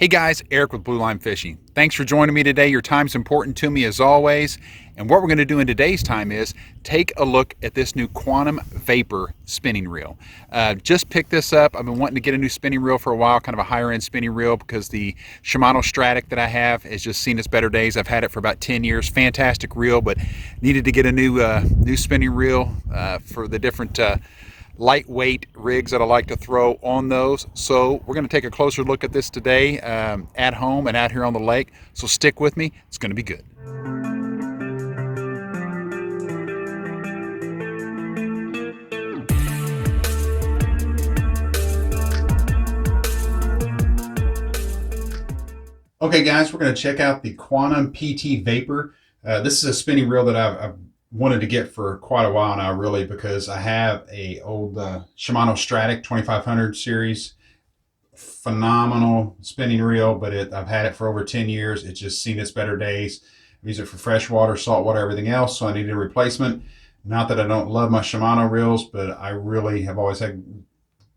Hey guys, Eric with Blue Line Fishing. Thanks for joining me today. Your time's important to me as always. And what we're going to do in today's time is take a look at this new Quantum Vapor spinning reel. Just picked this up. I've been wanting to get a new spinning reel for a while, kind of a higher end spinning reel, because the Shimano Stratic that I have has just seen its better days. I've had it for about 10 years. Fantastic reel, but needed to get a new spinning reel for the different lightweight rigs that I like to throw on those. So we're going to take a closer look at this today at home and out here on the lake. So stick with me. It's going to be good. Okay guys, we're going to check out the Quantum PT Vapor. This is a spinning reel that I've wanted to get for quite a while now, really, because I have a old Shimano Stratic 2500 series. Phenomenal spinning reel, but I've had it for over 10 years. It's just seen its better days. I use it for freshwater, saltwater, everything else, so I needed a replacement. Not that I don't love my Shimano reels, but I really have always had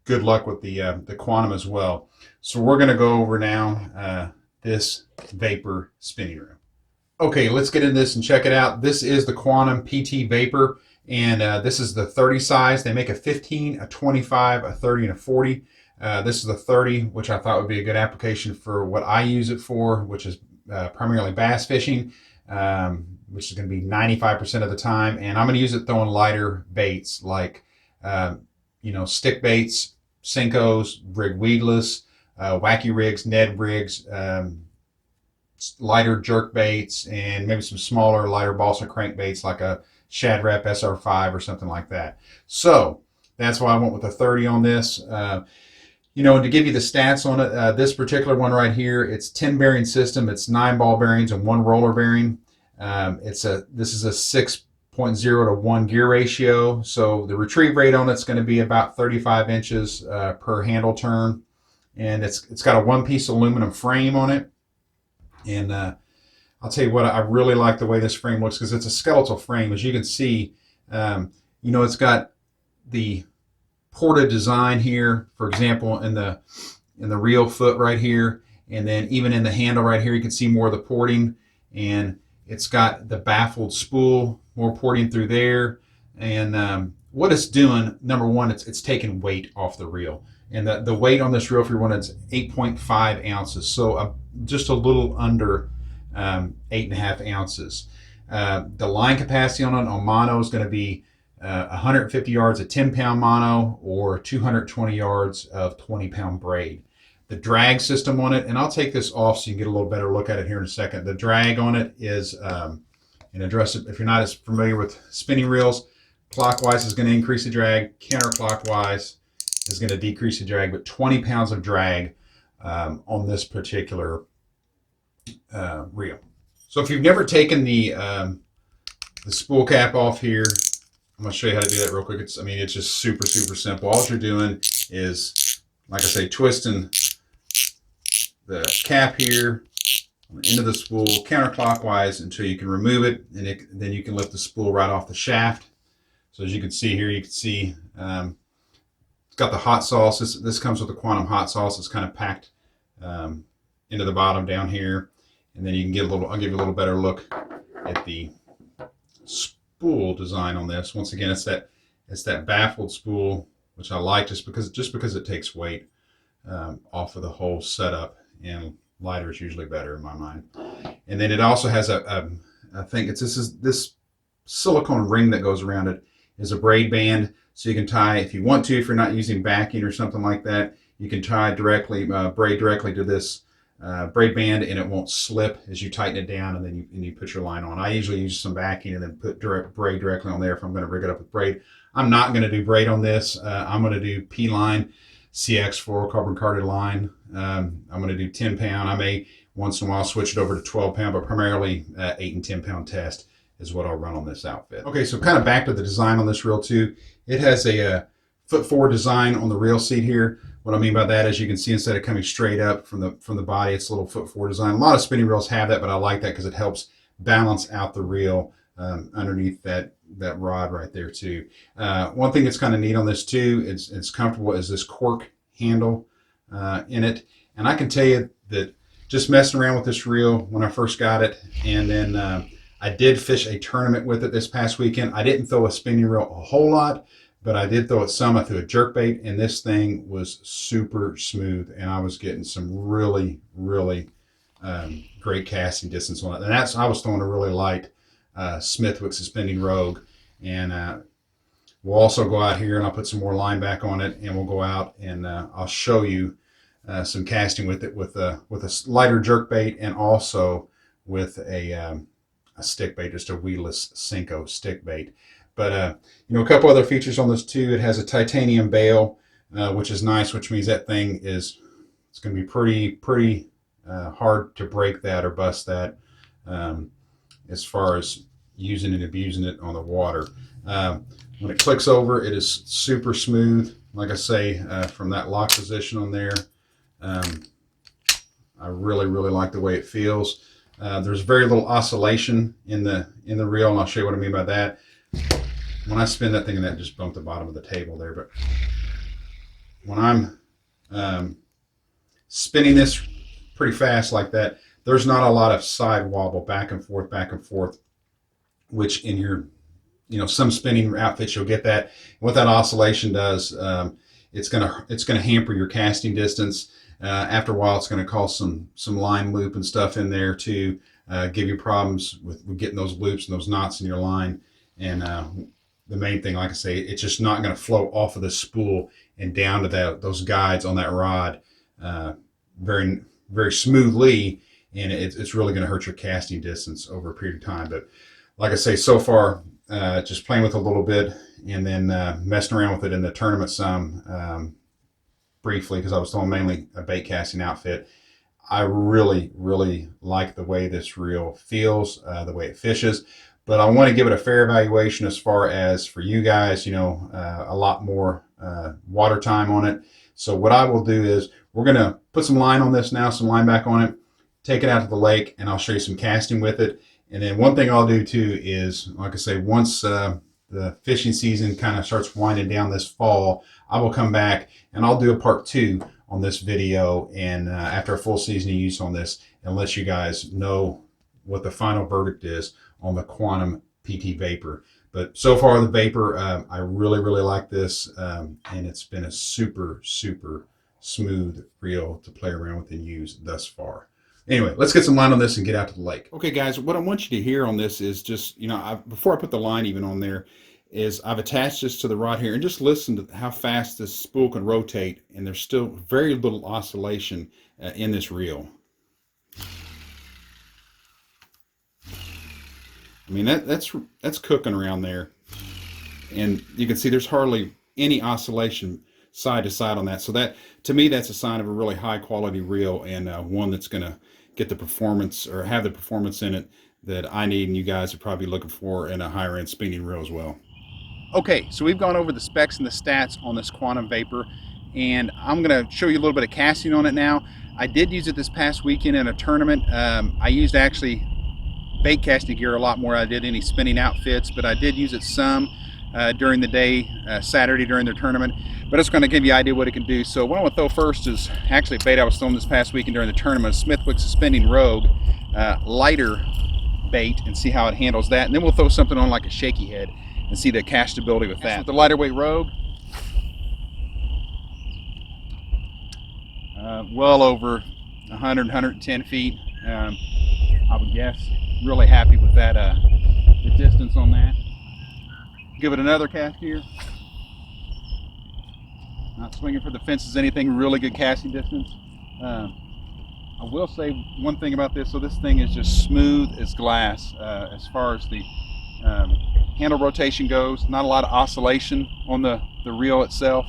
good luck with the Quantum as well. So we're going to go over now this Vapor spinning reel. Okay, let's get into this and check it out. This is the Quantum PT Vapor, and this is the 30 size. They make a 15, a 25, a 30, and a 40. This is the 30, which I thought would be a good application for what I use it for, which is primarily bass fishing, which is going to be 95% of the time. And I'm going to use it throwing lighter baits like, stick baits, Senkos, rig weedless, wacky rigs, Ned rigs, lighter jerk baits, and maybe some smaller, lighter balsa crankbaits like a Shad Rep SR5 or something like that. So that's why I went with a 30 on this. And to give you the stats on it, this particular one right here, it's 10 bearing system. It's 9 ball bearings and 1 roller bearing. This is a 6.0 to 1 gear ratio. So the retrieve rate on it's going to be about 35 inches per handle turn. And it's got a one-piece aluminum frame on it. And I'll tell you what, I really like the way this frame looks, because it's a skeletal frame. As you can see, it's got the ported design here, for example, in the reel foot right here, and then even in the handle right here, you can see more of the porting. And it's got the baffled spool, more porting through there. And what it's doing, number one, it's taking weight off the reel. And the weight on this reel, for one, it's 8.5 ounces, so just a little under 8.5 ounces. The line capacity on mono is going to be 150 yards of 10-pound mono or 220 yards of 20-pound braid. The drag system on it, and I'll take this off so you can get a little better look at it here in a second. The drag on it is, if you're not as familiar with spinning reels, clockwise is going to increase the drag, counterclockwise is going to decrease the drag, but 20 pounds of drag on this particular reel. So if you've never taken the spool cap off here, I'm going to show you how to do that real quick. It's just super, super simple. All you're doing is, like I say, twisting the cap here on the end of the spool counterclockwise until you can remove it, and then you can lift the spool right off the shaft. So as you can see here, you can see it's got the hot sauce. This comes with the Quantum hot sauce. It's kind of packed into the bottom down here, and then you can get I'll give you a little better look at the spool design on this. Once again, it's that baffled spool, which I like just because it takes weight off of the whole setup, and lighter is usually better in my mind. And then it also has I think this silicone ring that goes around it is a braid band. So you can tie, if you want to, if you're not using backing or something like that, you can tie directly, braid directly to this braid band, and it won't slip as you tighten it down, and then you put your line on. I usually use some backing and then put braid directly on there if I'm going to rig it up with braid. I'm not going to do braid on this. I'm going to do P-line, CX fluorocarbon carded line. I'm going to do 10 pound. I may once in a while switch it over to 12 pound, but primarily 8 and 10 pound test is what I'll run on this outfit. Okay, so kind of back to the design on this reel too. It has a foot forward design on the reel seat here. What I mean by that is, you can see, instead of coming straight up from the body, it's a little foot forward design. A lot of spinning reels have that, but I like that because it helps balance out the reel underneath that rod right there too. One thing that's kind of neat on this too, it's comfortable, is this cork handle in it. And I can tell you, that just messing around with this reel when I first got it, and then I did fish a tournament with it this past weekend. I didn't throw a spinning reel a whole lot, but I did throw it some. I threw a jerkbait, and this thing was super smooth, and I was getting some really, really great casting distance on it. And I was throwing a really light Smithwick suspending Rogue, and we'll also go out here and I'll put some more line back on it, and we'll go out and I'll show you some casting with it with a lighter jerkbait, and also with a stick bait, just a weedless Senko stick bait. But you know, a couple other features on this too. It has a titanium bail, which is nice, which means that thing it's going to be pretty hard to break that or bust that as far as using and abusing it on the water. When it clicks over, it is super smooth. Like I say, from that lock position on there, I really like the way it feels. There's very little oscillation in the reel, and I'll show you what I mean by that. When I spin that thing, and that just bumped the bottom of the table there, but when I'm spinning this pretty fast like that, there's not a lot of side wobble back and forth, which in your, you know, some spinning outfits you'll get that. What that oscillation does, it's gonna hamper your casting distance. After a while, it's going to cause some line loop and stuff in there to give you problems with getting those loops and those knots in your line. And the main thing, like I say, it's just not going to flow off of the spool and down to those guides on that rod very smoothly, and it's really going to hurt your casting distance over a period of time. But like I say, so far, just playing with it a little bit, and then messing around with it in the tournament some. Briefly, because I was throwing mainly a bait casting outfit. I really like the way this reel feels, the way it fishes, but I want to give it a fair evaluation as far as for you guys, you know, a lot more water time on it. So what I will do is we're going to put some line on this now, some line back on it, take it out to the lake, and I'll show you some casting with it. And then one thing I'll do too is, like I say, once the fishing season kind of starts winding down this fall, I will come back and I'll do a part 2 on this video, and after a full season of use on this, and let you guys know what the final verdict is on the Quantum PT Vapor. But so far, the Vapor, I really like this, and it's been a super smooth reel to play around with and use thus far. Anyway, let's get some line on this and get out to the lake. Okay, guys, what I want you to hear on this is just, you know, before I put the line even on there, is I've attached this to the rod here, and just listen to how fast this spool can rotate, and there's still very little oscillation in this reel. I mean, that's cooking around there, and you can see there's hardly any oscillation side to side on that. So that, to me, that's a sign of a really high quality reel, and one that's going to get the performance, or have the performance in it, that I need and you guys are probably looking for in a higher end spinning reel as well. Okay, so we've gone over the specs and the stats on this Quantum Vapor, and I'm going to show you a little bit of casting on it now. I did use it this past weekend in a tournament. I used actually bait casting gear a lot more than I did any spinning outfits, but I did use it some during the day, Saturday during their tournament. But it's going to give you an idea what it can do. So what I want to throw first is actually a bait I was throwing this past weekend during the tournament, a Smithwick Suspending Rogue, lighter bait, and see how it handles that. And then we'll throw something on like a shaky head and see the castability with that. With the lighter weight Rogue, well over 100, 110 feet, I would guess. Really happy with that, the distance on that. Give it another cast here. Not swinging for the fences, anything, really good casting distance. I will say one thing about this, so this thing is just smooth as glass as far as the handle rotation goes. Not a lot of oscillation on the reel itself.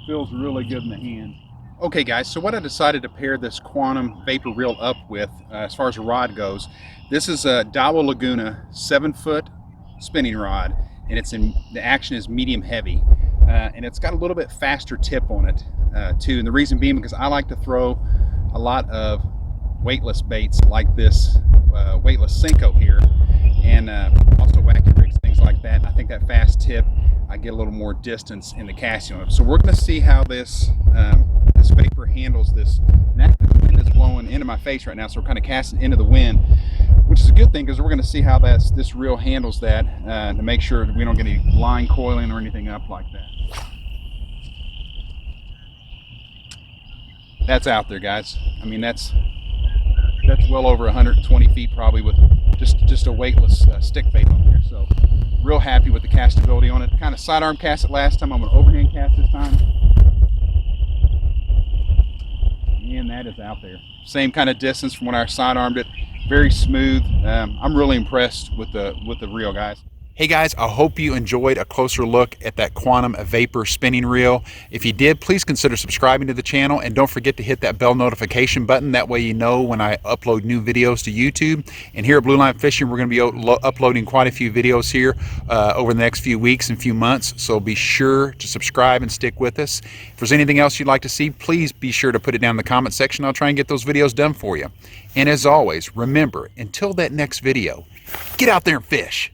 Feels really good in the hand. Okay guys, so what I decided to pair this Quantum Vapor reel up with as far as the rod goes, this is a Dawa Laguna 7-foot spinning rod, and the action is medium heavy, and it's got a little bit faster tip on it too, and the reason being because I like to throw a lot of weightless baits like this weightless Senko here, and also wacky rigs, things like that. And I think that fast tip, I get a little more distance in the casting on it. So we're going to see how this this Vapor handles this. That wind is into my face right now, so we're kind of casting into the wind, which is a good thing because we're going to see how this reel handles that to make sure we don't get any line coiling or anything up like that. That's out there, guys. I mean, that's well over 120 feet probably with just a weightless stick bait on there. So real happy with the castability on it. Kind of sidearm cast it last time. I'm going to overhand cast this time. And that is out there. Same kind of distance from when I sidearmed it. Very smooth. I'm really impressed with the reel, guys. Hey guys, I hope you enjoyed a closer look at that Quantum Vapor spinning reel. If you did, please consider subscribing to the channel, and don't forget to hit that bell notification button. That way you know when I upload new videos to YouTube. And here at Blue Line Fishing, we're going to be uploading quite a few videos here over the next few weeks and few months. So be sure to subscribe and stick with us. If there's anything else you'd like to see, please be sure to put it down in the comment section. I'll try and get those videos done for you. And as always, remember, until that next video, get out there and fish.